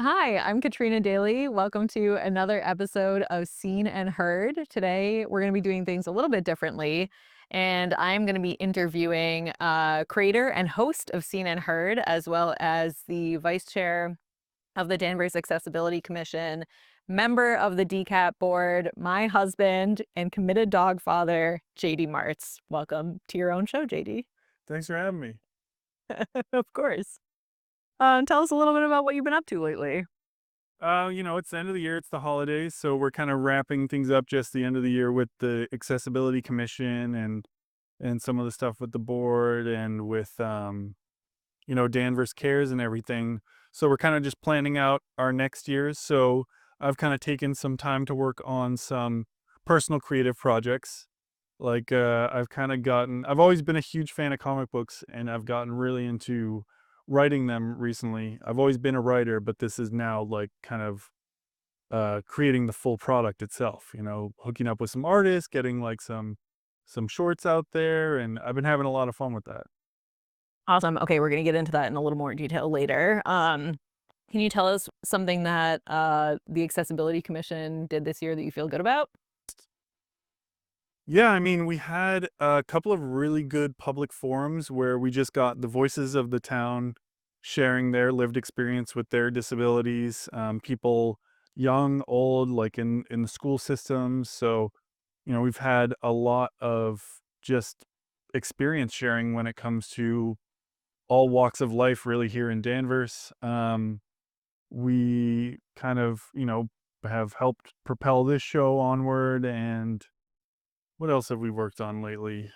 Hi, I'm Katrina Daly. Welcome to another episode of Seen and Heard. Today, we're going to be doing things a little bit differently, and I'm going to be interviewing creator and host of Seen and Heard, as well as the vice chair of the Danvers Accessibility Commission, member of the DCAT board, my husband, and committed dog father, JD Martz. Welcome to your own show, JD. Thanks for having me. Of course. Tell us a little bit about what you've been up to lately. It's the end of the year, it's the holidays, so we're kind of wrapping things up just the end of the year with the Accessibility Commission and some of the stuff with the board and with Danvers Cares and everything. So we're kind of just planning out our next years. So I've kind of taken some time to work on some personal creative projects. I've always been a huge fan of comic books and I've gotten really into writing them recently. I've always been a writer, but this is now like kind of creating the full product itself, hooking up with some artists, getting like some shorts out there, and I've been having a lot of fun with that. Awesome. Okay, we're gonna get into that in a little more detail later. Can you tell us something that the Accessibility Commission did this year that you feel good about? Yeah, I mean, we had a couple of really good public forums where we just got the voices of the town sharing their lived experience with their disabilities, people young, old, like in the school systems. So, we've had a lot of just experience sharing when it comes to all walks of life really here in Danvers. We kind of, have helped propel this show onward. And what else have we worked on lately?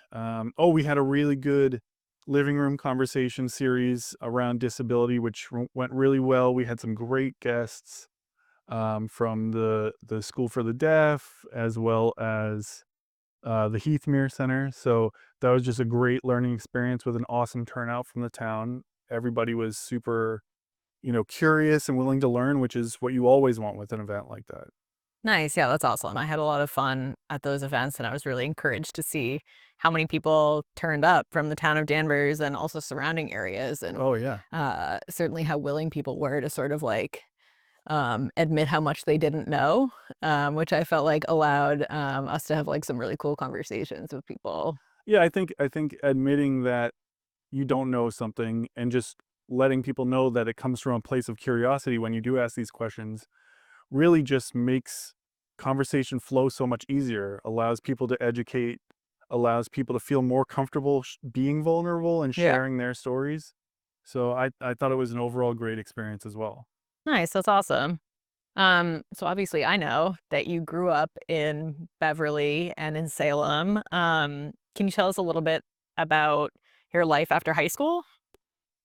We had a really good living room conversation series around disability, which went really well. We had some great guests from the School for the Deaf, as well as the Heathmere Center. So that was just a great learning experience with an awesome turnout from the town. Everybody was super, curious and willing to learn, which is what you always want with an event like that. Nice. Yeah, that's awesome. I had a lot of fun at those events, and I was really encouraged to see how many people turned up from the town of Danvers and also surrounding areas, and Oh yeah. certainly how willing people were to sort of like admit how much they didn't know, which I felt like allowed us to have like some really cool conversations with people. Yeah, I think admitting that you don't know something and just letting people know that it comes from a place of curiosity when you do ask these questions really just makes conversation flow so much easier, allows people to educate, allows people to feel more comfortable being vulnerable and Yeah. sharing their stories. So I thought it was an overall great experience as well. Nice. That's awesome. So obviously I know that you grew up in Beverly and in Salem. Can you tell us a little bit about your life after high school?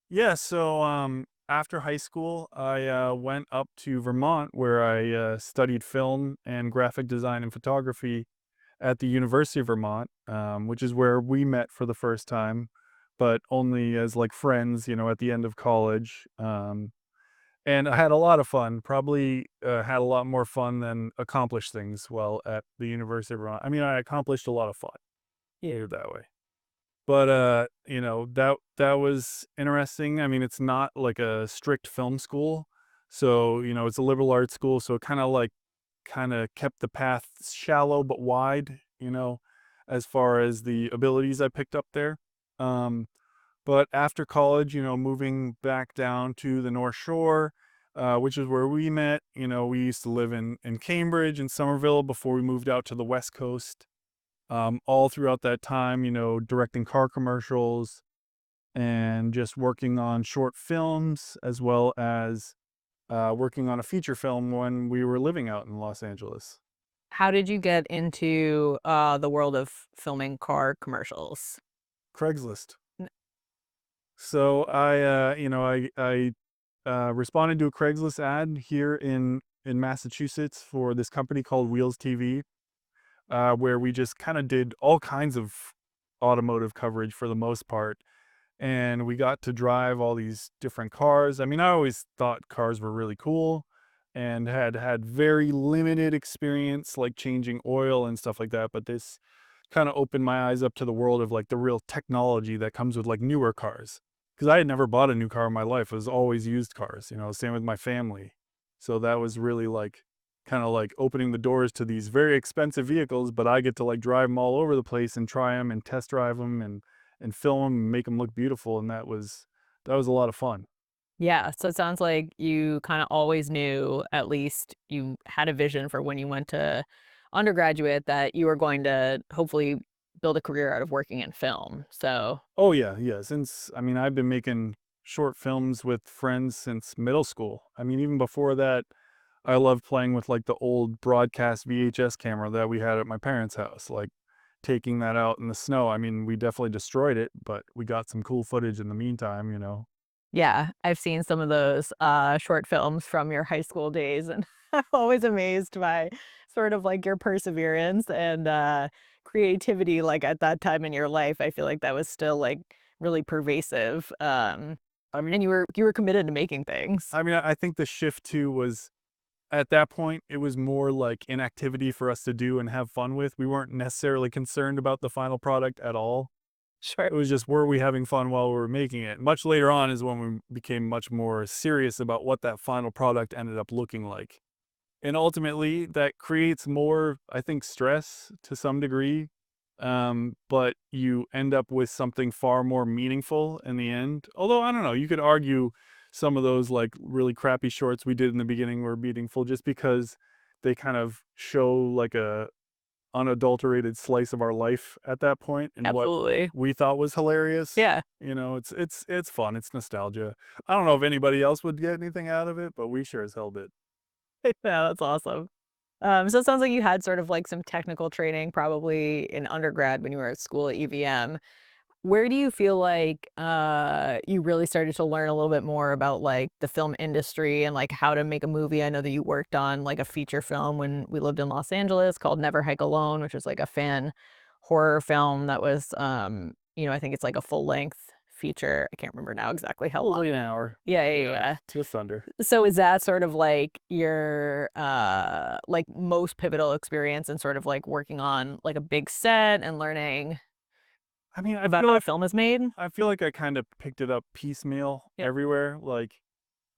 Yeah, so after high school, I went up to Vermont where I studied film and graphic design and photography at the University of Vermont, which is where we met for the first time, but only as like friends, at the end of college. And I had a lot of fun. Probably had a lot more fun than accomplished things while at the University of Vermont. I mean, I accomplished a lot of fun. Yeah, that way. But that was interesting. I mean, it's not like a strict film school, so it's a liberal arts school, so it kind of kept the path shallow but wide, as far as the abilities I picked up there. Um, but after college, moving back down to the North Shore, which is where we met. We used to live in Cambridge and Somerville before we moved out to the West Coast. All throughout that time, directing car commercials and just working on short films, as well as working on a feature film when we were living out in Los Angeles. How did you get into the world of filming car commercials? Craigslist. N- So I responded to a Craigslist ad here in Massachusetts for this company called Wheels TV, where we just kind of did all kinds of automotive coverage for the most part. And we got to drive all these different cars. I mean, I always thought cars were really cool and had very limited experience like changing oil and stuff like that. But this kind of opened my eyes up to the world of like the real technology that comes with like newer cars. Because I had never bought a new car in my life. It was always used cars, same with my family. So that was really like kind of like opening the doors to these very expensive vehicles, but I get to like drive them all over the place and try them and test drive them and film them and make them look beautiful. And that was a lot of fun. Yeah, so it sounds like you kinda always knew, at least you had a vision for when you went to undergraduate, that you were going to hopefully build a career out of working in film, so Oh yeah, yeah. Since I mean, I've been making short films with friends since middle school. I mean, even before that, I loved playing with like the old broadcast VHS camera that we had at my parents' house, like taking that out in the snow. I mean, we definitely destroyed it, but we got some cool footage in the meantime. yeah, I've seen some of those, short films from your high school days, and I'm always amazed by sort of, like, your perseverance and, creativity, like, at that time in your life. I feel like that was still, like, really pervasive, I mean, and you were committed to making things. I think the shift too was at that point, it was more like an activity for us to do and have fun with. We weren't necessarily concerned about the final product at all. Sure. It was just, were we having fun while we were making it? Much later on is when we became much more serious about what that final product ended up looking like. And ultimately, that creates more, I think, stress to some degree. But you end up with something far more meaningful in the end. Although, I don't know, you could argue some of those like really crappy shorts we did in the beginning were meaningful just because they kind of show like a unadulterated slice of our life at that point and what Absolutely. we thought was hilarious. Yeah. It's fun. It's nostalgia. I don't know if anybody else would get anything out of it, but we sure as hell did. Yeah, that's awesome. So it sounds like you had sort of like some technical training probably in undergrad when you were at school at UVM. Where do you feel like you really started to learn a little bit more about like the film industry and like how to make a movie? I know that you worked on like a feature film when we lived in Los Angeles called Never Hike Alone, which is like a fan horror film that was I think it's like a full length feature. I can't remember now exactly how long. Probably an hour. Yeah, yeah, Yeah, yeah. just under. So is that sort of like your, like, most pivotal experience in sort of, like, working on, like, a big set and learning I mean, I about feel how like film is made? I feel like I kind of picked it up piecemeal Yep. everywhere. Like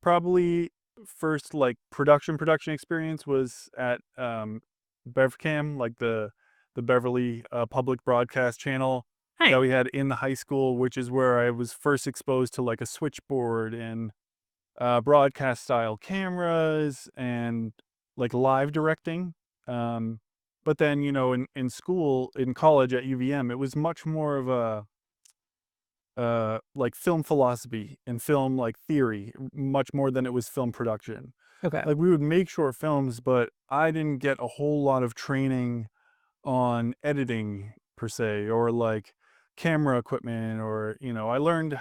probably first like production experience was at BevCam, like the Beverly public broadcast channel that Nice. we had in the high school, which is where I was first exposed to like a switchboard and broadcast style cameras and like live directing. Um, but then, in school, in college at UVM, it was much more of a like film philosophy and film like theory, much more than it was film production. Okay. Like we would make short films, but I didn't get a whole lot of training on editing per se or like camera equipment or I learned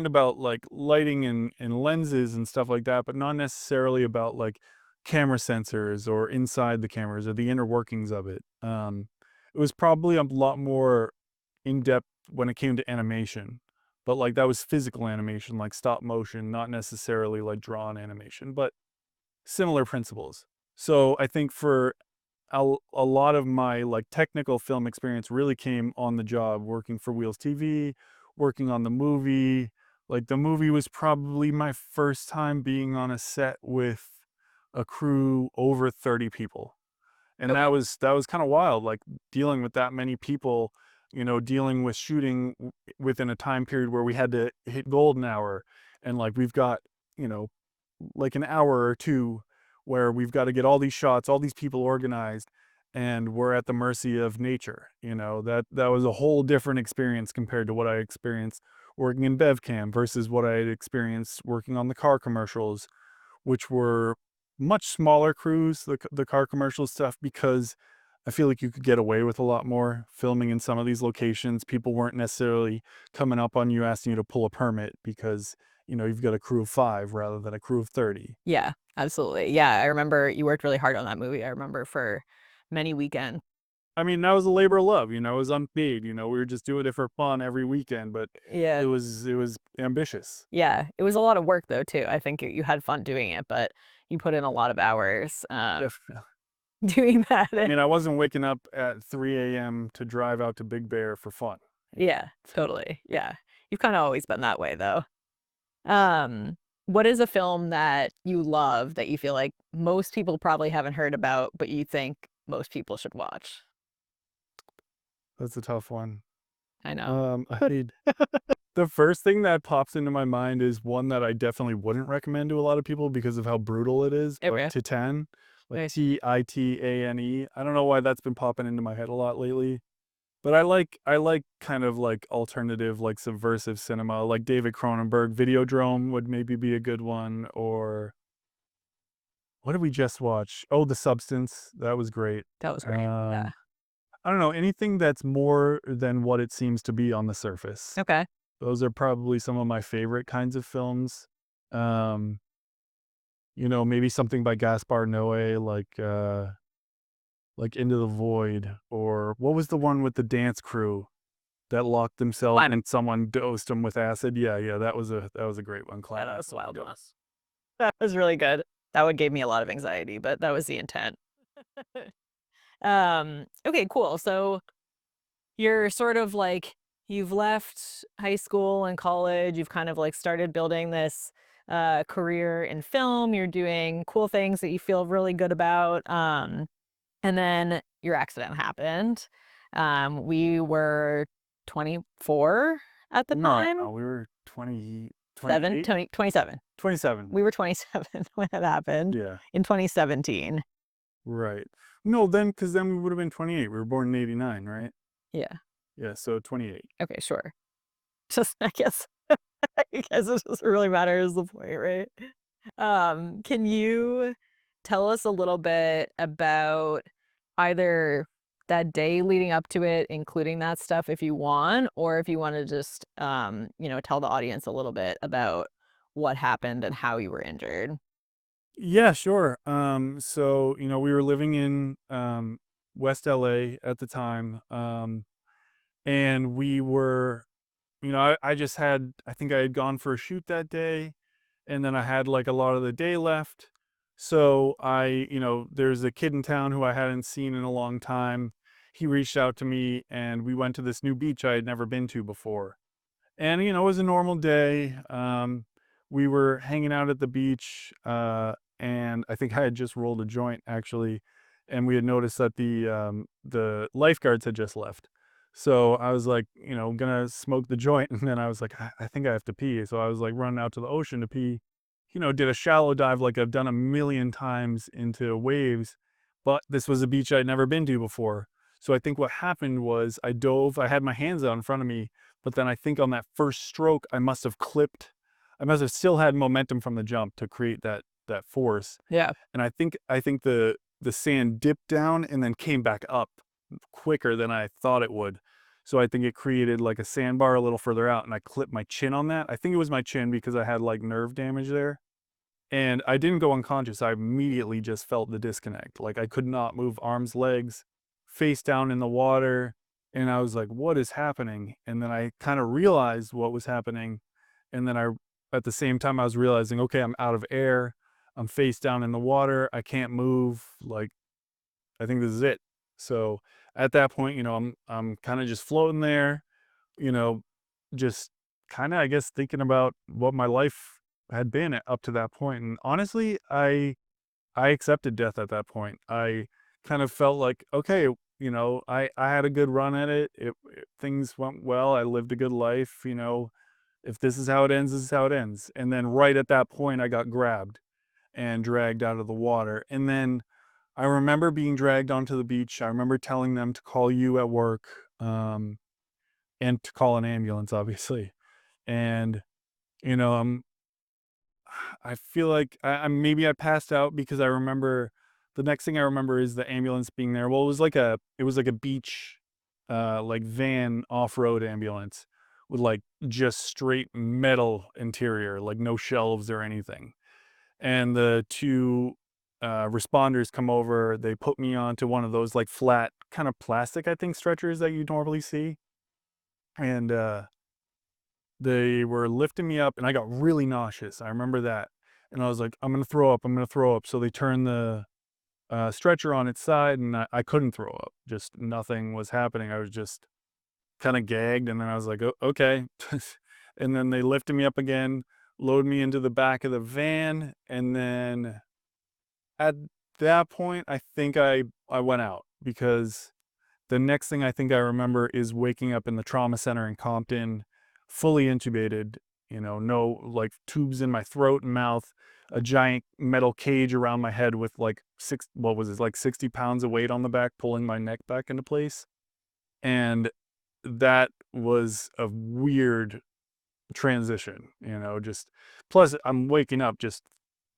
about like lighting and lenses and stuff like that, but not necessarily about like camera sensors or inside the cameras or the inner workings of it. It was probably a lot more in depth when it came to animation, but like that was physical animation, like stop motion, not necessarily like drawn animation, but similar principles. So I think for a lot of my like technical film experience really came on the job working for Wheels TV, working on the movie. Like the movie was probably my first time being on a set with a crew over 30 people. And Okay. that was kind of wild, like dealing with that many people, dealing with shooting within a time period where we had to hit golden hour and like we've got, you know, like an hour or two where we've got to get all these shots, all these people organized, and we're at the mercy of nature. That was a whole different experience compared to what I experienced working in BevCam versus what I had experienced working on the car commercials, which were much smaller crews, the car commercial stuff, because I feel like you could get away with a lot more filming in some of these locations. People weren't necessarily coming up on you asking you to pull a permit because, you've got a crew of 5 rather than a crew of 30. Yeah, absolutely. Yeah, I remember you worked really hard on that movie. I remember for many weekends. I mean, that was a labor of love, it was unpaid, we were just doing it for fun every weekend, but Yeah. it was ambitious. Yeah, it was a lot of work though too. I think you had fun doing it, but you put in a lot of hours, Definitely. doing that. I mean, I wasn't waking up at 3 a.m. to drive out to Big Bear for fun. Yeah, totally. Yeah. You've kinda always been that way though. Um what is a film that you love that you feel like most people probably haven't heard about, but you think most people should watch? That's a tough one. I know. I mean, the first thing that pops into my mind is one that I definitely wouldn't recommend to a lot of people because of how brutal it is, but Okay. Titan, like Okay. Titane. I don't know why that's been popping into my head a lot lately. But I like kind of like alternative, like subversive cinema, like David Cronenberg. Videodrome would maybe be a good one. Or what did we just watch? Oh, The Substance. That was great. That was great. Yeah. Um, I don't know, anything that's more than what it seems to be on the surface. Okay. Those are probably some of my favorite kinds of films. Um, maybe something by Gaspar Noé, like Into the Void, or what was the one with the dance crew that locked themselves Fine. and someone dosed them with acid? Yeah, yeah, that was a great one. Yeah, that Climate was a someone wild one. dose. That was really good. That one gave me a lot of anxiety, but that was the intent. Okay, cool. So you're sort of like you've left high school and college, you've kind of like started building this career in film, you're doing cool things that you feel really good about. And then your accident happened. We were 24 at the No, time. no, we were 20, Seven, 28, 27. 27. We were 27 when it happened Yeah, in 2017. right. No, because then we would have been 28. We were born in 89, right? Yeah. Yeah, so 28. Okay, sure. Just I guess it doesn't really matter is the point, right? Can you tell us a little bit about either that day leading up to it, including that stuff if you want, or if you want to just tell the audience a little bit about what happened and how you were injured? Yeah, sure. We were living in West LA at the time. And we were, I just had, I think I had gone for a shoot that day, and then I had like a lot of the day left. So there's a kid in town who I hadn't seen in a long time. He reached out to me and we went to this new beach I had never been to before. And, it was a normal day. We were hanging out at the beach, and I think I had just rolled a joint actually, and we had noticed that the lifeguards had just left. So I was like, gonna smoke the joint, and then I was like, I think I have to pee. So I was like running out to the ocean to pee. Did a shallow dive like I've done a million times into waves, but this was a beach I'd never been to before. So I think what happened was I dove. I had my hands out in front of me, but then I think on that first stroke, I must have still had momentum from the jump to create that force. Yeah. And I think the sand dipped down and then came back up quicker than I thought it would. So I think it created like a sandbar a little further out and I clipped my chin on that. I think it was my chin because I had like nerve damage there. And I didn't go unconscious. I immediately just felt the disconnect. Like I could not move arms, legs, face down in the water. And I was like, what is happening? And then I kind of realized what was happening. And then at the same time, I was realizing, okay, I'm out of air. I'm face down in the water. I can't move. Like, I think this is it. So at that point, I'm kind of just floating there, you know, just kind of, I guess, thinking about what my life had been up to that point. And honestly, I accepted death at that point. I kind of felt like, okay, I had a good run at it. Things went well. I lived a good life. If this is how it ends, this is how it ends. And then right at that point, I got grabbed and dragged out of the water. And then I remember being dragged onto the beach. I remember telling them to call you at work, um, and to call an ambulance, obviously. And you know, I'm I feel like maybe I passed out because I remember the next thing I remember is the ambulance being there. Well, it was like a beach, like van off road ambulance with like just straight metal interior, like no shelves or anything. And the two responders come over. They put me onto one of those like flat kind of plastic, I think, stretchers that you normally see, and they were lifting me up and I got really nauseous. I remember that. And I was like, I'm going to throw up. I'm going to throw up. So they turned the stretcher on its side and I couldn't throw up. Just nothing was happening. I was just kind of gagged. And then I was like, okay. And then they lifted me up again, load me into the back of the van, and then at that point, I think I went out because the next thing I think I remember is waking up in the trauma center in Compton, fully intubated, no like tubes in my throat and mouth, a giant metal cage around my head with like what was it, like 60 pounds of weight on the back, pulling my neck back into place. And that was a weird transition, just plus I'm waking up just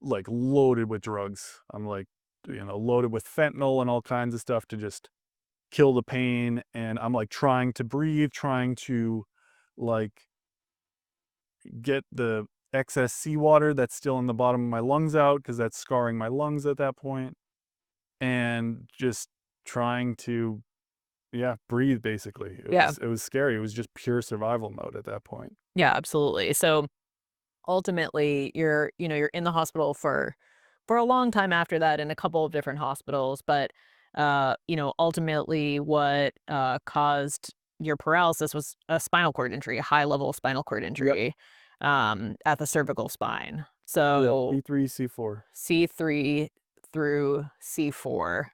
like loaded with drugs. I'm like, loaded with fentanyl and all kinds of stuff to just kill the pain. And I'm like trying to breathe, trying to like get the excess seawater that's still in the bottom of my lungs out because that's scarring my lungs at that point, and just trying to, yeah, breathe basically. It Yeah. was it was scary. It was just pure survival mode at that point. Yeah, absolutely. So ultimately, you're in the hospital for a long time after that in a couple of different hospitals, but ultimately what caused your paralysis was a spinal cord injury, a high level spinal cord Yep. injury at the cervical spine. Yep. So C3, C4. C3 through C4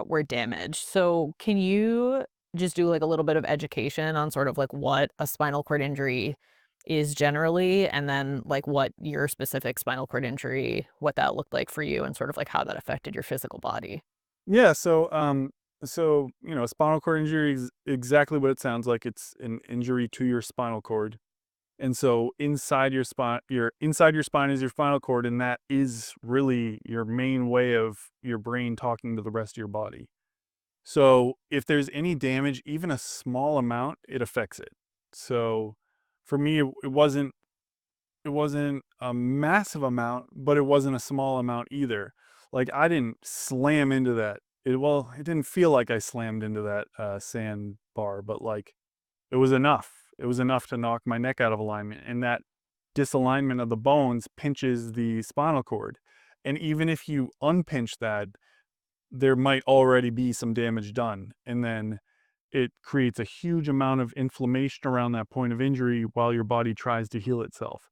were damaged. So can you just do like a little bit of education on sort of like what a spinal cord injury is generally, and then like what your specific spinal cord injury, what that looked like for you, and sort of like how that affected your physical body? Yeah, spinal cord injury is exactly what it sounds like. It's an injury to your spinal cord. And so inside your spine is your spinal cord, and that is really your main way of your brain talking to the rest of your body. So if there's any damage, even a small amount, it affects it. So for me, it wasn't a massive amount, but it wasn't a small amount either. Like I didn't slam into that. It didn't feel like I slammed into that sandbar, but like it was enough. It was enough to knock my neck out of alignment, and that disalignment of the bones pinches the spinal cord. And even if you unpinch that, there might already be some damage done. And then it creates a huge amount of inflammation around that point of injury while your body tries to heal itself.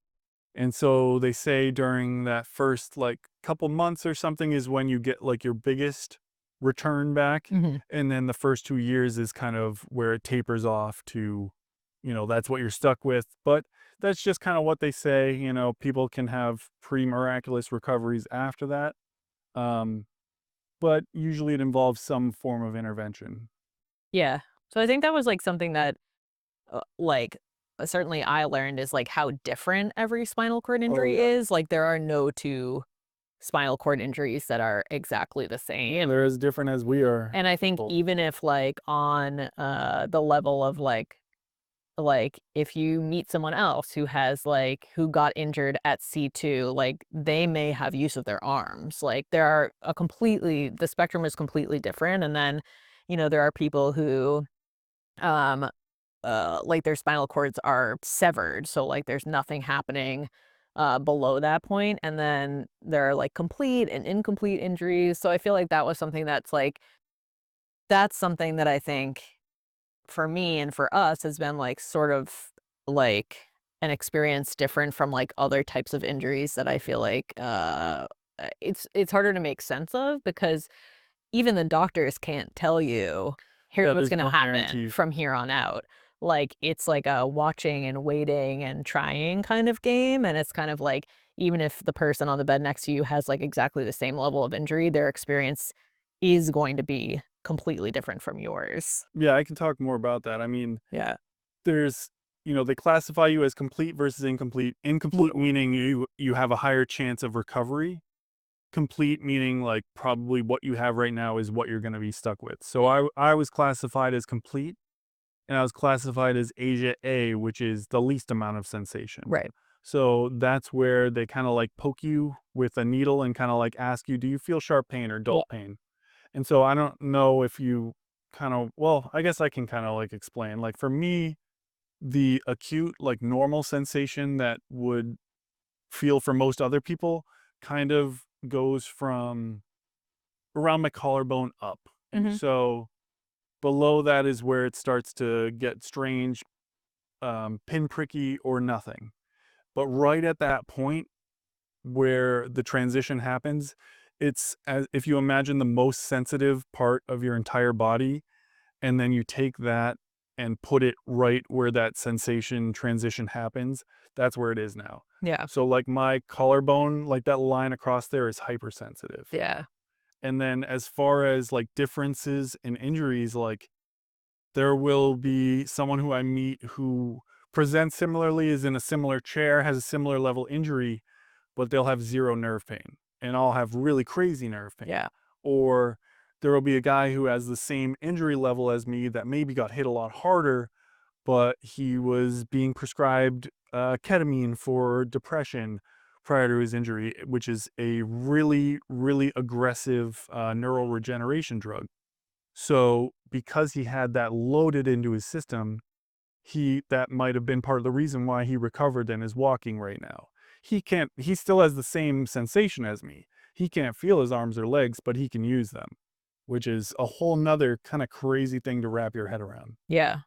And so they say during that first like couple months or something is when you get like your biggest return back. Mhm. And then the first 2 years is kind of where it tapers off to, that's what you're stuck with. But that's just kind of what they say. People can have pretty miraculous recoveries after that. Um, but usually it involves some form of intervention. Yeah. So I think that was like something that certainly I learned is like how different every spinal cord Oh, injury yeah. is. Like there are no two spinal cord injuries that are exactly the Yeah, same. they're as different as we are. And I think Well, even if like on the level of like if you meet someone else who has like who got injured at C2, like they may have use of their arms. Like there are the spectrum is completely different. And then, there are people who um like their spinal cords are severed. So like there's nothing happening below that point. And then there are like complete and incomplete injuries. So I feel like that's something that I think for me and for us has been like sort of like an experience different from like other types of injuries that I feel like it's harder to make sense of because even the doctors can't tell you here's yeah, what's there's going to no happen guarantee. from here on out. Like it's like a watching and waiting and trying kind of game, and it's kind of like even if the person on the bed next to you has like exactly the same level of injury, their experience is going to be completely different from yours. Yeah, I can talk more about that. I mean, Yeah. there's, they classify you as complete versus incomplete. Incomplete meaning you have a higher chance of recovery. Complete meaning like probably what you have right now is what you're going to be stuck with. So I was classified as complete, and I was classified as Asia A, which is the least amount of sensation. Right. So that's where they kind of like poke you with a needle and kind of like ask you, do you feel sharp pain or Yeah. dull pain? And so I don't know if you well, I guess I can kind of like explain. Like for me, the acute, like normal sensation that would feel for most other people kind of goes from around my collarbone up. And Mhm. so below that is where it starts to get strange, pinpricky or nothing. But right at that point where the transition happens, it's as if you imagine the most sensitive part of your entire body, and then you take that and put it right where that sensation transition happens, that's where it is now. Yeah. So, like, my collarbone, like, that line across there is hypersensitive. Yeah. And then as far as, like, differences in injuries, like, there will be someone who I meet who presents similarly, is in a similar chair, has a similar level injury, but they'll have 0 nerve pain, and I'll have really crazy nerve pain. Yeah. Or there will be a guy who has the same injury level as me that maybe got hit a lot harder, but he was being prescribed, ketamine for depression prior to his injury, which is a really, really aggressive, neural regeneration drug. So, because he had that loaded into his system, he that might have been part of the reason why he recovered and is walking right now. He still has the same sensation as me. He can't feel his arms or legs, but he can use them, which is a whole nother kind of crazy thing to wrap your head around. Yeah.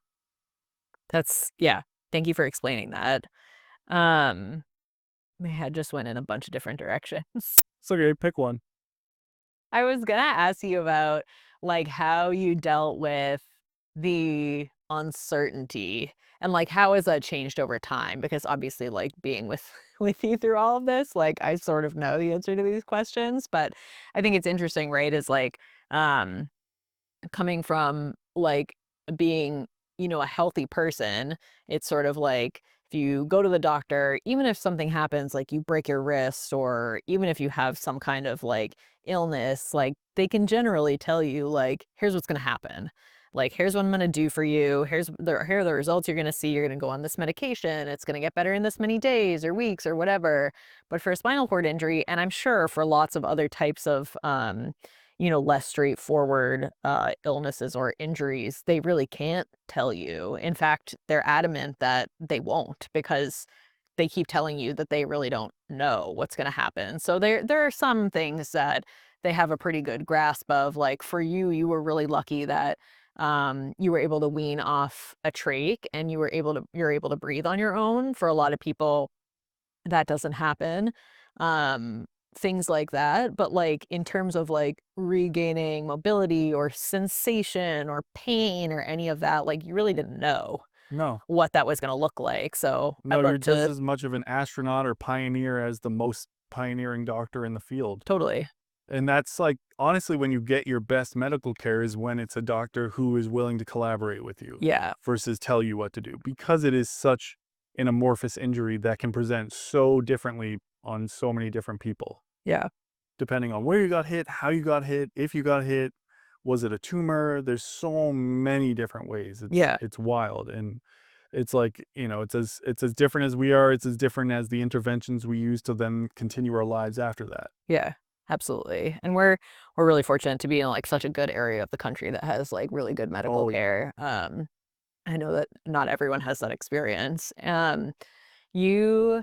Yeah. Thank you for explaining that. Um, my head just went in a bunch of different directions. It's okay, pick one. I was gonna ask you about, like, how you dealt with the uncertainty and, like, how has that changed over time? Because obviously, like, being with with you through all of this, like, I sort of know the answer to these questions, but I think it's interesting, right, is, like, um coming from, like, being, a healthy person, it's sort of like if you go to the doctor, even if something happens, like you break your wrist or even if you have some kind of, like, illness, like, they can generally tell you, like, "Here's what's gonna happen. Like, here's what I'm gonna do for you. Here are the results you're gonna see. You're gonna go on this medication. It's gonna get better in this many days or weeks or whatever." But for a spinal cord injury, and I'm sure for lots of other types of, less straightforward illnesses or injuries, they really can't tell you. In fact, they're adamant that they won't because they keep telling you that they really don't know what's going to happen. So there are some things that they have a pretty good grasp of. Like for you, you were really lucky that you were able to wean off a trach and you're able to breathe on your own. For a lot of people, that doesn't happen. Um, Things like that, but, like, in terms of, like, regaining mobility or sensation or pain or any of that, like, you really didn't know No. what that was gonna look like, so I'd No, love you're just to. as much of an astronaut or pioneer as the most pioneering doctor in the field. Totally. And that's like, honestly, when you get your best medical care is when it's a doctor who is willing to collaborate with you Yeah, versus tell you what to do, because it is such an amorphous injury that can present so differently on so many different people, yeah, depending on where you got hit, how you got hit, if you got hit, was it a tumor? There's so many different ways. yeah, It's wild. And it's like, it's as different as we are, it's as different as the interventions we use to then continue our lives after that. yeah, absolutely, and we're really fortunate to be in, like, such a good area of the country that has, like, really good medical Oh yeah. care. I know that not everyone has that experience. You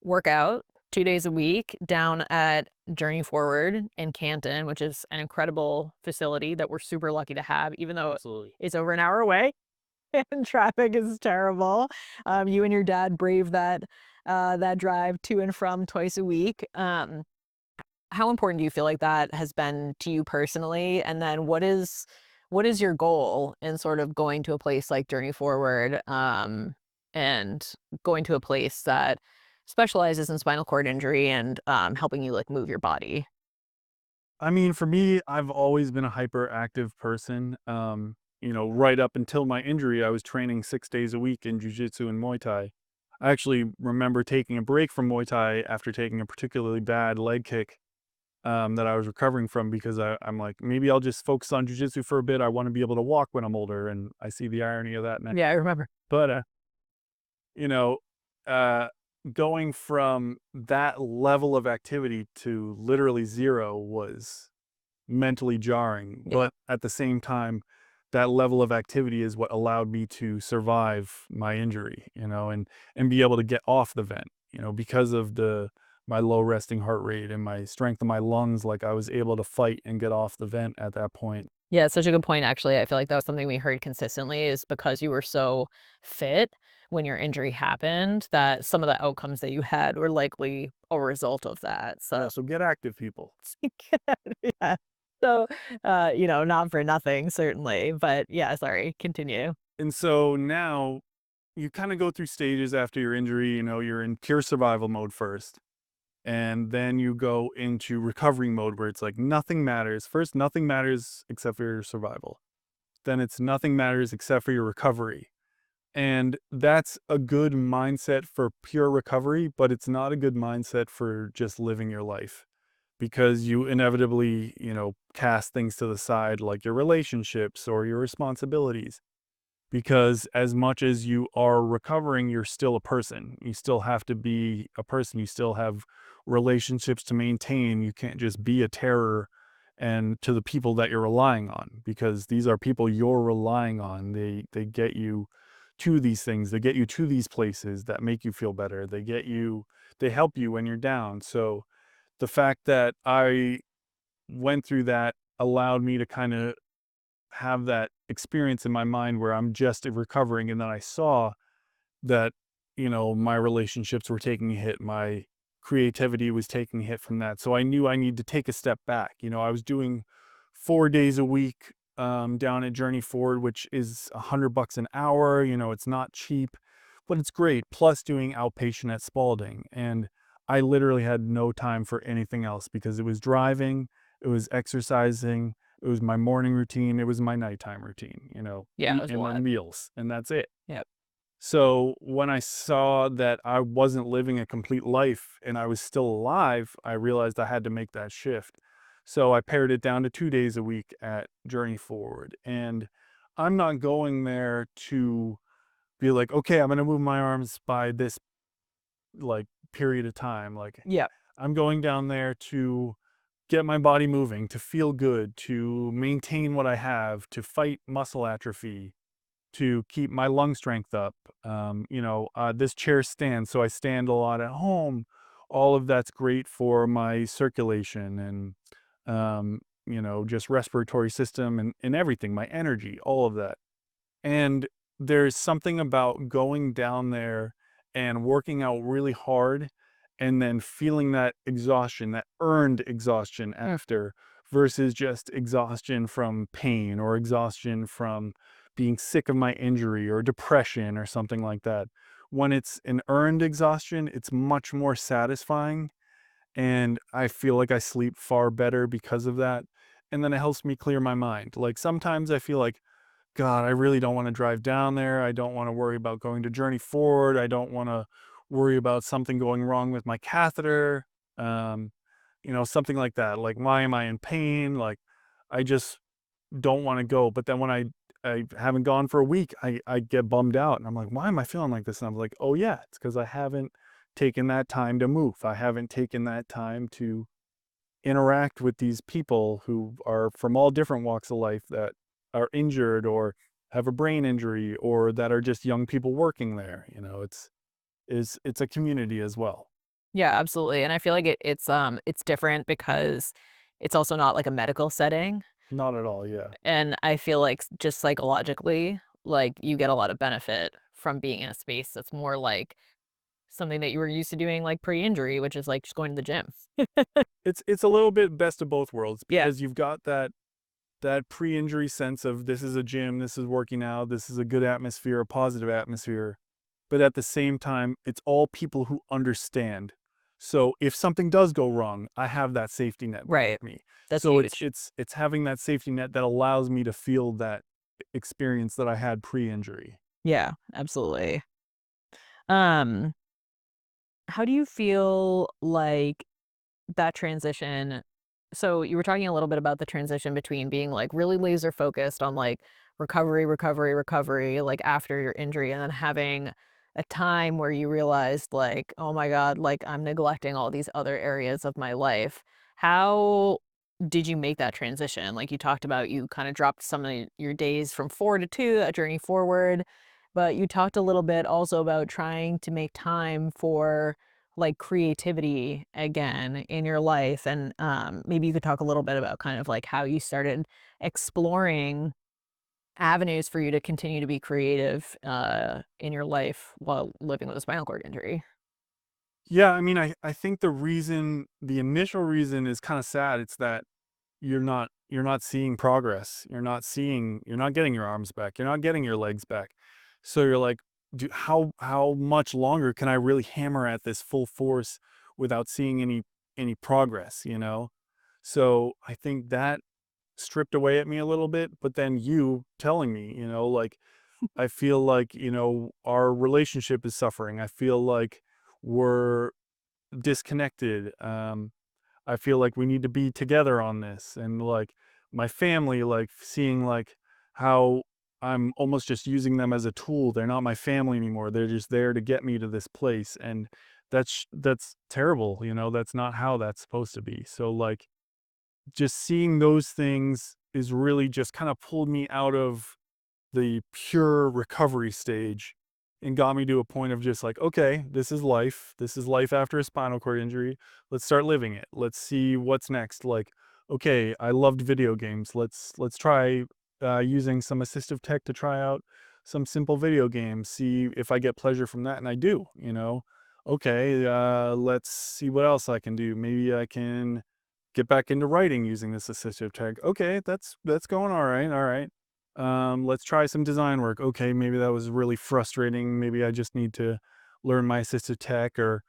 work out 2 days a week down at Journey Forward in Canton, which is an incredible facility that we're super lucky to have, even though Absolutely. it's over an hour away and traffic is terrible. You and your dad brave that drive to and from twice a week. How important do you feel like that has been to you personally? And then what is your goal in sort of going to a place like Journey Forward, and going to a place that specializes in spinal cord injury and, helping you, like, move your body? I mean, for me, I've always been a hyperactive person. Right up until my injury, I was training 6 days a week in jujitsu and Muay Thai. I actually remember taking a break from Muay Thai after taking a particularly bad leg kick, that I was recovering from, because I'm like, maybe I'll just focus on jujitsu for a bit. I want to be able to walk when I'm older, and I see the irony of that now. Yeah, I remember. But you know, uh, going from that level of activity to literally zero was mentally jarring, Yeah. but at the same time, that level of activity is what allowed me to survive my injury, and be able to get off the vent, because of the my low resting heart rate and my strength of my lungs, like I was able to fight and get off the vent at that point. Yeah, it's such a good point, actually. I feel like that was something we heard consistently is because you were so fit, when your injury happened, that some of the outcomes that you had were likely a result of that. Yeah, So so get active, people. yeah. So, not for nothing, certainly, but yeah, sorry, continue. And so now you kind of go through stages after your injury. You're in pure survival mode first, and then you go into recovery mode where it's like nothing matters. First, nothing matters except for your survival. Then it's nothing matters except for your recovery. And that's a good mindset for pure recovery, but it's not a good mindset for just living your life because you inevitably, cast things to the side like your relationships or your responsibilities. Because as much as you are recovering, you're still a person. You still have to be a person. You still have relationships to maintain. You can't just be a terror and to the people that you're relying on because these are people you're relying on. They get you to these things. They get you to these places that make you feel better. They help you when you're down. So the fact that I went through that allowed me to kind of have that experience in my mind where I'm just recovering, and then I saw that, my relationships were taking a hit, my creativity was taking a hit from that. So I knew I need to take a step back. I was doing 4 days a week down at Journey Forward, which is $100 an hour. It's not cheap, but it's great. Plus doing outpatient at Spalding. And I literally had no time for anything else because it was driving, it was exercising, it was my morning routine, it was my nighttime routine, Yeah, it eat was a and lot. then meals, and that's it. Yep. So when I saw that I wasn't living a complete life and I was still alive, I realized I had to make that shift. So I pared it down to 2 days a week at Journey Forward. And I'm not going there to be like, okay, I'm going to move my arms by this like period of time. Like Yep. I'm going down there to get my body moving, to feel good, to maintain what I have, to fight muscle atrophy, to keep my lung strength up. This chair stands, so I stand a lot at home. All of that's great for my circulation and, just respiratory system and everything, my energy, all of that. And there's something about going down there and working out really hard and then feeling that exhaustion, that earned exhaustion after versus just exhaustion from pain or exhaustion from being sick of my injury or depression or something like that. When it's an earned exhaustion, it's much more satisfying. And I feel like I sleep far better because of that. And then it helps me clear my mind. Like sometimes I feel like, God, I really don't wanna drive down there. I don't wanna worry about going to Journey Forward. I don't wanna worry about something going wrong with my catheter, um, something like that. Like, why am I in pain? Like, I just don't wanna go. But then when I haven't gone for a week, I get bummed out, and I'm like, "Why am I feeling like this?" And I'm like, "Oh, yeah, it's because I haven't taken that time to move. I haven't taken that time to interact with these people who are from all different walks of life that are injured or have a brain injury or that are just young people working there. It's a community as well. Yeah, absolutely, and I feel like it's different because it's also not like a medical setting, Not at all. Yeah. and I feel like just psychologically, like, you get a lot of benefit from being in a space that's more like something that you were used to doing, like, pre-injury, which is, like, just going to the gym. It's a little bit best of both worlds Yeah, because you've got that pre-injury sense of this is a gym, this is working out, this is a good atmosphere, a positive atmosphere. But at the same time, it's all people who understand. So if something does go wrong, I have that safety net right. behind me. That's So it's huge. it's it's having that safety net that allows me to feel that experience that I had pre-injury. Yeah, absolutely. Um, how do you feel like that transition so you were talking a little bit about the transition between being, like, really laser focused on, like, recovery, recovery, recovery, like, after your injury, and then having a time where you realized, like, "Oh my god, like, I'm neglecting all these other areas of my life." How did you make that transition? Like, you talked about you kinda dropped some of your days from 4 to 2, a journey forward, but you talked a little bit also about trying to make time for like creativity again in your life and maybe you could talk a little bit about kind of like how you started exploring avenues for you to continue to be creative in your life while living with a spinal cord injury. Yeah, I mean, I think the initial reason is kind of sad. It's that you're not seeing progress. You're not getting your arms back. You're not getting your legs back. So you're like, how much longer can I really hammer at this full force without seeing any progress, you know? So I think that stripped away at me a little bit, but then you telling me, like I feel like, our relationship is suffering. I feel like we're disconnected. I feel like we need to be together on this. And like my family, like seeing like how I'm almost just using them as a tool. They're not my family anymore. They're just there to get me to this place. And that's terrible. That's not how that's supposed to be. So like just seeing those things is really just kind of pulled me out of the pure recovery stage and got me to a point of just like, okay, this is life. This is life after a spinal cord injury. Let's start living it. Let's see what's next. Like, okay, I loved video games. Let's try using some assistive tech to try out some simple video games. See if I get pleasure from that, and I do. Okay, let's see what else I can do. Maybe I can get back into writing using this assistive tech. Okay, that's going all right. All right. Let's try some design work. Okay, maybe that was really frustrating. Maybe I just need to learn my assistive tech or,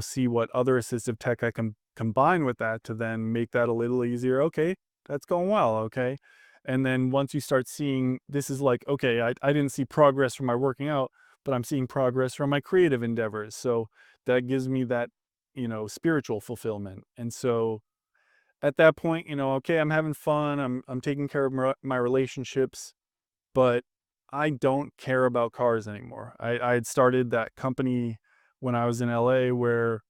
see what other assistive tech I can combine with that to then make that a little easier. Okay, that's going well. Okay. And then once you start seeing this is like, okay, I didn't see progress from my working out, but I'm seeing progress from my creative endeavors. So that gives me that, spiritual fulfillment. And so at that point, okay, I'm having fun. I'm taking care of my relationships, but I don't care about cars anymore. I had started that company when I was in LA where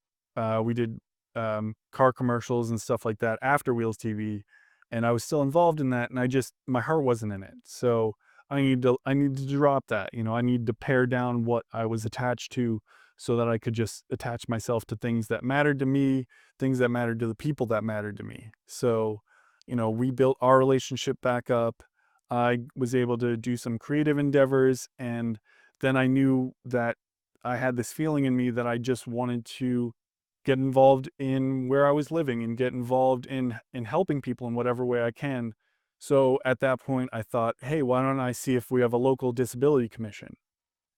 we did car commercials and stuff like that after Wheels TV, and I was still involved in that, and my heart wasn't in it. So I need to drop that. I need to pare down what I was attached to so that I could just attach myself to things that mattered to me, things that mattered to the people that mattered to me. So, we built our relationship back up. I was able to do some creative endeavors, and then I knew that I had this feeling in me that I just wanted to get involved in where I was living and get involved in helping people in whatever way I can. So at that point I thought, "Hey, why don't I see if we have a local disability commission?"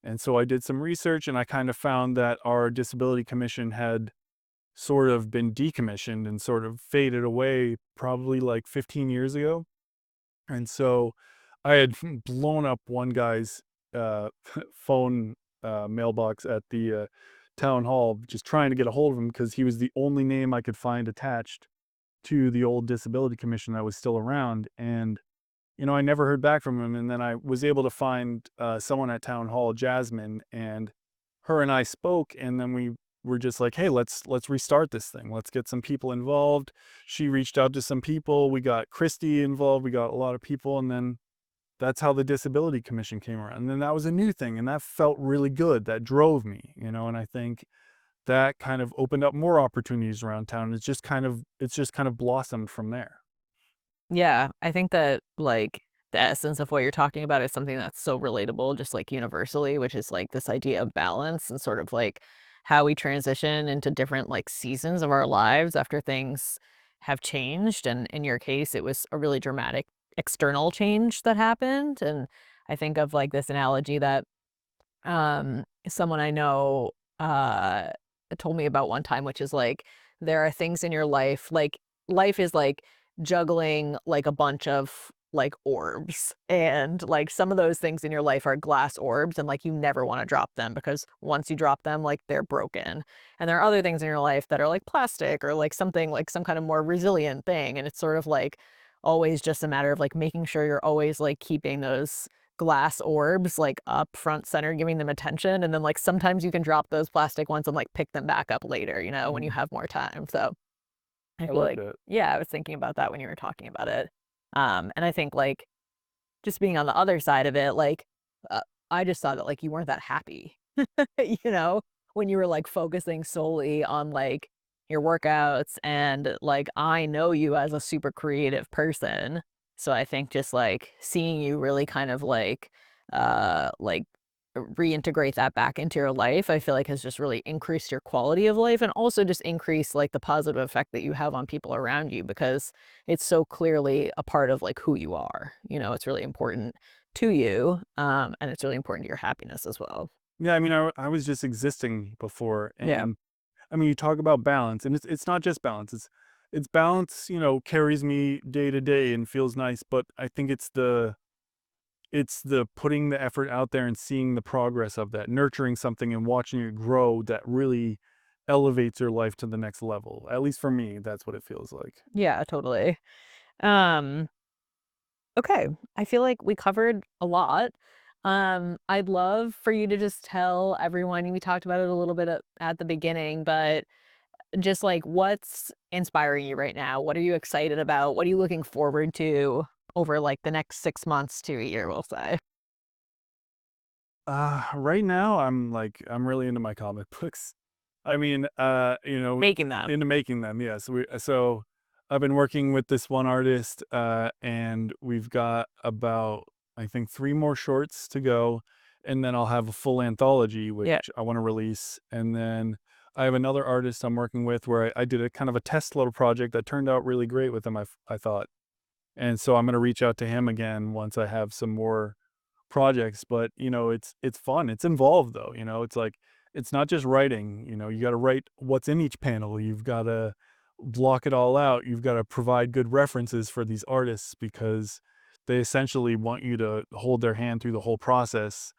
And so I did some research and I kind of found that our disability commission had sort of been decommissioned and sort of faded away probably like 15 years ago. And so I had blown up one guy's phone mailbox at the town hall, just trying to get a hold of him because he was the only name I could find attached to the old disability commission that was still around. And I never heard back from him. And then I was able to find someone at town hall, Jasmine, and her and I spoke. And then we were just like, hey, let's restart this thing. Let's get some people involved. She reached out to some people. We got Christy involved. We got a lot of people. And then that's how the disability commission came around. And then that was a new thing. And that felt really good. That drove me, and I think that kind of opened up more opportunities around town. It's just kind of blossomed from there. Yeah, I think that, like, the essence of what you're talking about is something that's so relatable, just, like, universally, which is, like, this idea of balance and sort of, like, how we transition into different, like, seasons of our lives after things have changed, and in your case, it was a really dramatic external change that happened, and I think of, like, this analogy that someone I know, uh, told me about one time, which is like, there are things in your life, like, life is like juggling like a bunch of like orbs. And like some of those things in your life are glass orbs, and like you never want to drop them because once you drop them, like they're broken. And there are other things in your life that are like plastic or like something like some kind of more resilient thing. And it's sort of like always just a matter of like making sure you're always like keeping those glass orbs, like, up front center, giving them attention, and then, like, sometimes you can drop those plastic ones and, like, pick them back up later, when you Mhm. have more time, so I I feel love like that. yeah, I was thinking about that when you were talking about it, and I think, like, just being on the other side of it, like, uh, I just saw that, like, you weren't that happy, you know, when you were, like, focusing solely on, like, your workouts and, like, I know you as a super creative person, So I think just, like, seeing you really kind of, like, reintegrate that back into your life, I feel like has just really increased your quality of life and also just increased, like, the positive effect that you have on people around you because it's so clearly a part of, like, who you are, it's really important to you, and it's really important to your happiness as well. Yeah, I mean, I was just existing before, Yeah. and I mean, you talk about balance, and it's not just balance. It's balance, carries me day to day and feels nice, but I think it's the putting the effort out there and seeing the progress of that, nurturing something and watching it grow that really elevates your life to the next level. At least for me, that's what it feels like. Yeah, totally. Um, okay. I feel like we covered a lot. I'd love for you to just tell everyone, we talked about it a little bit at the beginning, but just like what's inspiring you right now? What are you excited about? What are you looking forward to over like the next 6 months to a year, we'll say? Right now I'm really into my comic books. I mean, Making them. into making them. Yes. So I've been working with this one artist, and we've got about I think 3 more shorts to go, and then I'll have a full anthology Yeah. which I want to release, and then I have another artist I'm working with where I did a kind of a test little project that turned out really great with him. I thought, and so I'm gonna reach out to him again once I have some more projects, but, it's fun, it's involved though, it's like it's not just writing, you gotta write what's in each panel, you've gotta block it all out, you've gotta provide good references for these artists because they essentially want you to hold their hand through the whole process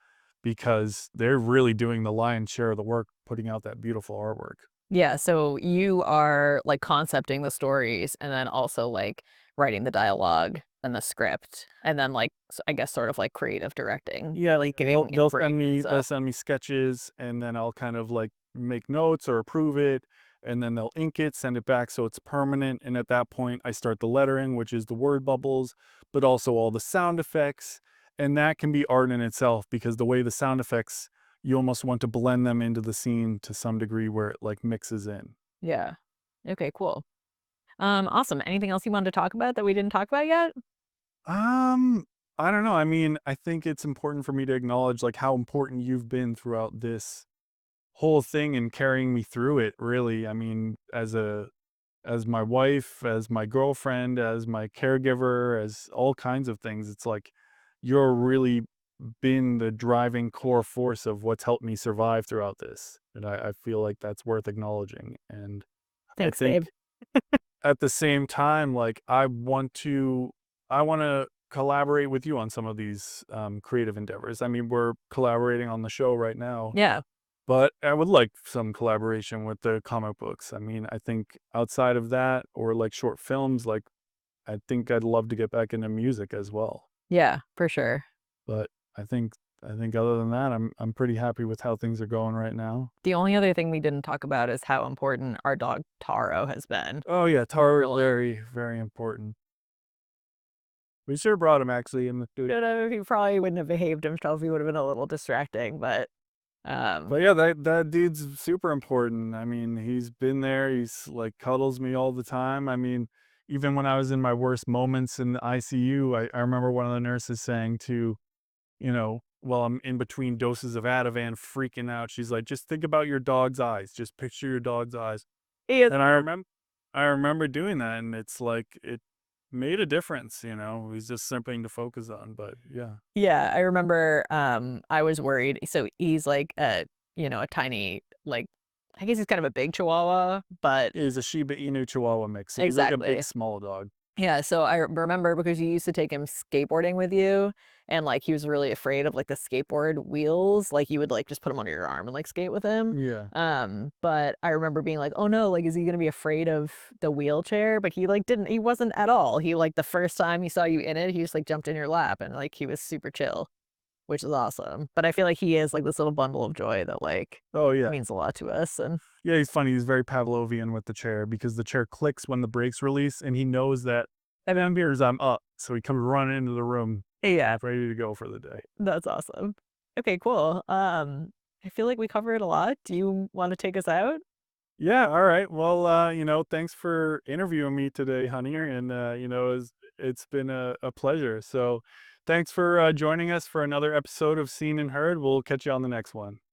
because they're really doing the lion's share of the work putting out that beautiful artwork. Yeah. So you are like concepting the stories and then also like writing the dialogue and the script and then like I guess sort of like creative directing, Yeah, like they'll giving they'll send inspiration and me they'll stuff. send me sketches, and then I'll kind of, like, make notes or approve it, and then they'll ink it, send it back so it's permanent, and at that point, I start the lettering, which is the word bubbles, but also all the sound effects, and that can be art in itself because the way the sound effects, you almost want to blend them into the scene to some degree where it, like, mixes in. Yeah. Okay, cool. Awesome. Anything else you wanted to talk about that we didn't talk about yet? Um, I don't know, I mean, I think it's important for me to acknowledge, like, how important you've been throughout this whole thing and carrying me through it, really. I mean, as my wife, as my girlfriend, as my caregiver, as all kinds of things, it's like you're really been the driving core force of what's helped me survive throughout this. And I feel like that's worth acknowledging. And I Thanks, think babe. at the same time, like I want to collaborate with you on some of these creative endeavors. I mean, we're collaborating on the show right now, Yeah. but I would like some collaboration with the comic books. I mean, I think outside of that or like short films, like I think I'd love to get back into music as well. Yeah, for sure. But I think other than that, I'm pretty happy with how things are going right now. The only other thing we didn't talk about is how important our dog Taro has been. Oh yeah, We're Taro is really very, very important. We should have brought him actually in the studio. he probably wouldn't have behaved himself. He would have been a little distracting, but But yeah, that dude's super important. I mean, he's been there. He's like cuddles me all the time. I mean, even when I was in my worst moments in the ICU, I remember one of the nurses saying to, while I'm in between doses of Ativan freaking out, she's like, just think about your dog's eyes. Just picture your dog's eyes. he is. And I remember doing that, and it's like it made a difference. It was just something to focus on. But yeah. Yeah, I remember, I was worried. So he's like a tiny, like, I guess he's kind of a big Chihuahua, but He's a Shiba Inu Chihuahua mix. So he's like a big exactly. small dog. Yeah, so I remember because you used to take him skateboarding with you, and, like, he was really afraid of, like, the skateboard wheels, like, you would, like, just put him under your arm and, like, skate with him, Yeah. but I remember being like, "Oh, no, like, is he gonna be afraid of the wheelchair?" But he wasn't at all. He, like, the first time he saw you in it, he just, like, jumped in your lap, and, like, he was super chill, which is awesome, but I feel like he is, like, this little bundle of joy that, like, Oh yeah. means a lot to us, and Yeah, he's funny. He's very Pavlovian with the chair because the chair clicks when the brakes release, and he knows that that appears I'm up, so he comes running into the room, yeah. ready to go for the day. That's awesome. Okay, cool. I feel like we covered a lot. Do you wanna take us out? Yeah, all right. Well, thanks for interviewing me today, honey. And It's been a pleasure. So, thanks for joining us for another episode of Seen and Heard. We'll catch you on the next one.